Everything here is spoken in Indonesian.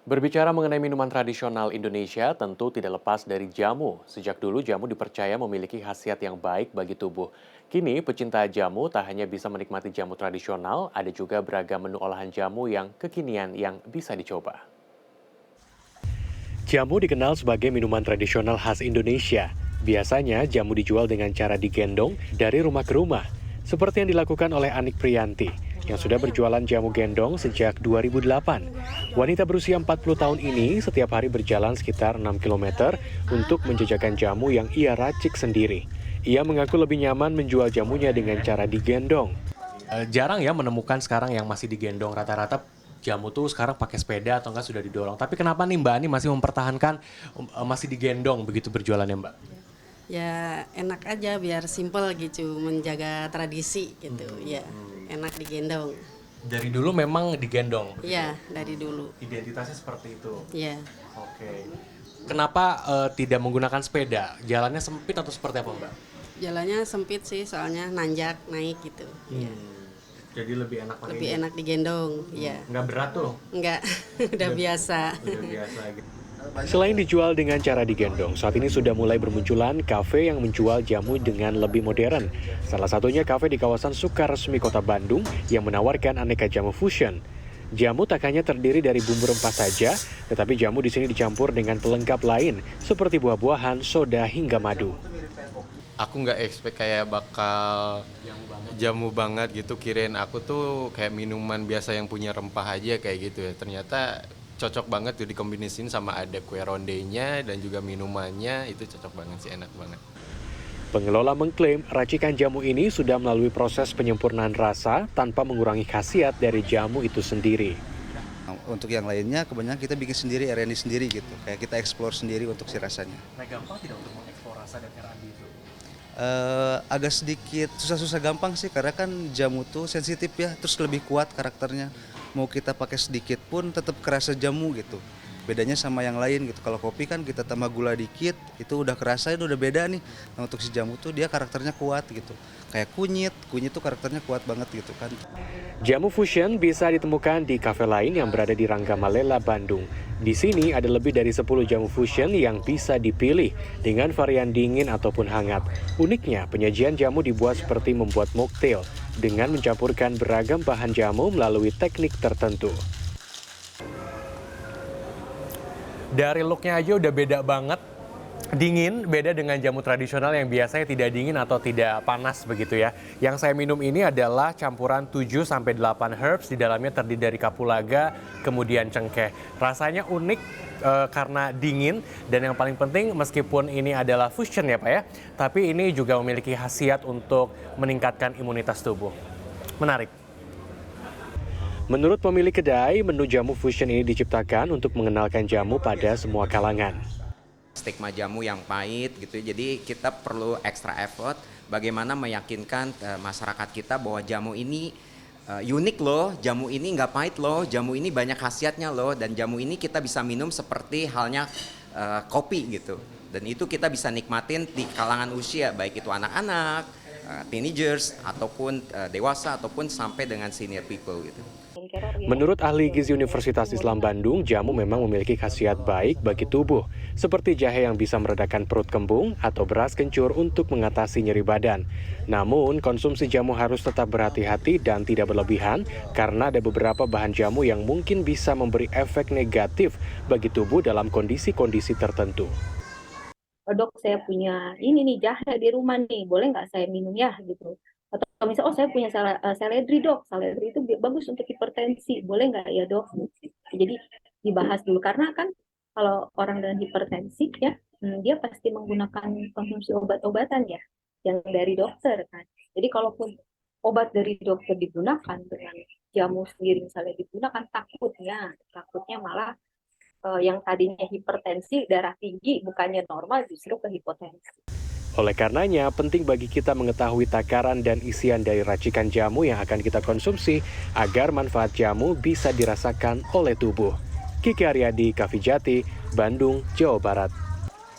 Berbicara mengenai minuman tradisional Indonesia, tentu tidak lepas dari jamu. Sejak dulu jamu dipercaya memiliki khasiat yang baik bagi tubuh. Kini pecinta jamu tak hanya bisa menikmati jamu tradisional, ada juga beragam menu olahan jamu yang kekinian yang bisa dicoba. Jamu dikenal sebagai minuman tradisional khas Indonesia. Biasanya jamu dijual dengan cara digendong dari rumah ke rumah, seperti yang dilakukan oleh Anik Priyanti, yang sudah berjualan jamu gendong sejak 2008. Wanita berusia 40 tahun ini setiap hari berjalan sekitar 6 km untuk menjajakan jamu yang ia racik sendiri. Ia mengaku lebih nyaman menjual jamunya dengan cara digendong. Jarang ya menemukan sekarang yang masih digendong, rata-rata jamu tuh sekarang pakai sepeda atau enggak sudah didorong. Tapi kenapa nih Mbak Ani masih mempertahankan masih digendong begitu berjualannya Mbak? Ya enak aja biar simple gitu, menjaga tradisi gitu. Ya enak digendong. Dari dulu memang digendong. Ya dari dulu. Identitasnya seperti itu. Ya Oke. Kenapa tidak menggunakan sepeda? Jalannya sempit atau seperti apa Mbak? jalannya sempit sih soalnya nanjak naik gitu. Ya. Jadi lebih enak pakai Lebih ini? enak digendong. Ya Nggak berat tuh? enggak udah biasa. Udah biasa gitu. Selain dijual dengan cara digendong, saat ini sudah mulai bermunculan kafe yang menjual jamu dengan lebih modern. Salah satunya kafe di kawasan Sukaresmi Kota Bandung yang menawarkan aneka jamu fusion. Jamu tak hanya terdiri dari bumbu rempah saja, tetapi jamu di sini dicampur dengan pelengkap lain seperti buah-buahan, soda hingga madu. Aku nggak expect kayak bakal jamu banget gitu, kirain aku tuh kayak minuman biasa yang punya rempah aja kayak gitu ya. Ternyata cocok banget tuh dikombinasiin sama ada kue rondenya dan juga minumannya, itu cocok banget sih, enak banget. Pengelola mengklaim racikan jamu ini sudah melalui proses penyempurnaan rasa tanpa mengurangi khasiat dari jamu itu sendiri. Untuk yang lainnya kebanyakan kita bikin sendiri, R&D sendiri gitu. Kayak kita explore sendiri untuk si rasanya. Nah, gampang tidak untuk mengeksplor rasa dan R&D itu? Agak sedikit susah-susah gampang sih karena kan jamu tuh sensitif ya, terus lebih kuat karakternya. Mau kita pakai sedikit pun tetap kerasa jamu gitu. Bedanya sama yang lain gitu. Kalau kopi kan kita tambah gula dikit, itu udah kerasa, itu udah beda nih. Nah, untuk si jamu tuh dia karakternya kuat gitu. Kayak kunyit tuh karakternya kuat banget gitu kan. Jamu fusion bisa ditemukan di kafe lain yang berada di Rangga Malela, Bandung. Di sini ada lebih dari 10 jamu fusion yang bisa dipilih dengan varian dingin ataupun hangat. Uniknya, penyajian jamu dibuat seperti membuat mocktail dengan mencampurkan beragam bahan jamu melalui teknik tertentu. Dari looknya aja udah beda banget. Dingin, beda dengan jamu tradisional yang biasanya tidak dingin atau tidak panas begitu ya. Yang saya minum ini adalah campuran 7-8 herbs, di dalamnya terdiri dari kapulaga, kemudian cengkeh. Rasanya unik karena dingin, dan yang paling penting meskipun ini adalah fusion ya Pak ya, tapi ini juga memiliki khasiat untuk meningkatkan imunitas tubuh. Menarik. Menurut pemilik kedai, menu jamu fusion ini diciptakan untuk mengenalkan jamu pada semua kalangan. Stigma jamu yang pahit gitu, jadi kita perlu extra effort bagaimana meyakinkan masyarakat kita bahwa jamu ini unik loh, jamu ini nggak pahit loh, jamu ini banyak khasiatnya loh, dan jamu ini kita bisa minum seperti halnya kopi gitu, dan itu kita bisa nikmatin di kalangan usia, baik itu anak-anak, teenagers, ataupun dewasa, ataupun sampai dengan senior people gitu. Menurut ahli gizi Universitas Islam Bandung, jamu memang memiliki khasiat baik bagi tubuh, seperti jahe yang bisa meredakan perut kembung atau beras kencur untuk mengatasi nyeri badan. Namun, konsumsi jamu harus tetap berhati-hati dan tidak berlebihan karena ada beberapa bahan jamu yang mungkin bisa memberi efek negatif bagi tubuh dalam kondisi-kondisi tertentu. Dok, saya punya ini nih jahe di rumah nih, boleh nggak saya minum ya gitu? Atau misalnya, saya punya seledri dok, seledri itu bagus untuk hipertensi, boleh nggak ya dok? Jadi dibahas dulu, karena kan kalau orang dengan hipertensi ya, dia pasti menggunakan konsumsi obat-obatan ya, yang dari dokter kan. Jadi kalaupun obat dari dokter digunakan dengan jamu sendiri misalnya digunakan, takutnya malah yang tadinya hipertensi, darah tinggi, bukannya normal justru ke hipotensi. Oleh karenanya, penting bagi kita mengetahui takaran dan isian dari racikan jamu yang akan kita konsumsi agar manfaat jamu bisa dirasakan oleh tubuh. Kiki Aryadi, Kavijati, Bandung, Jawa Barat.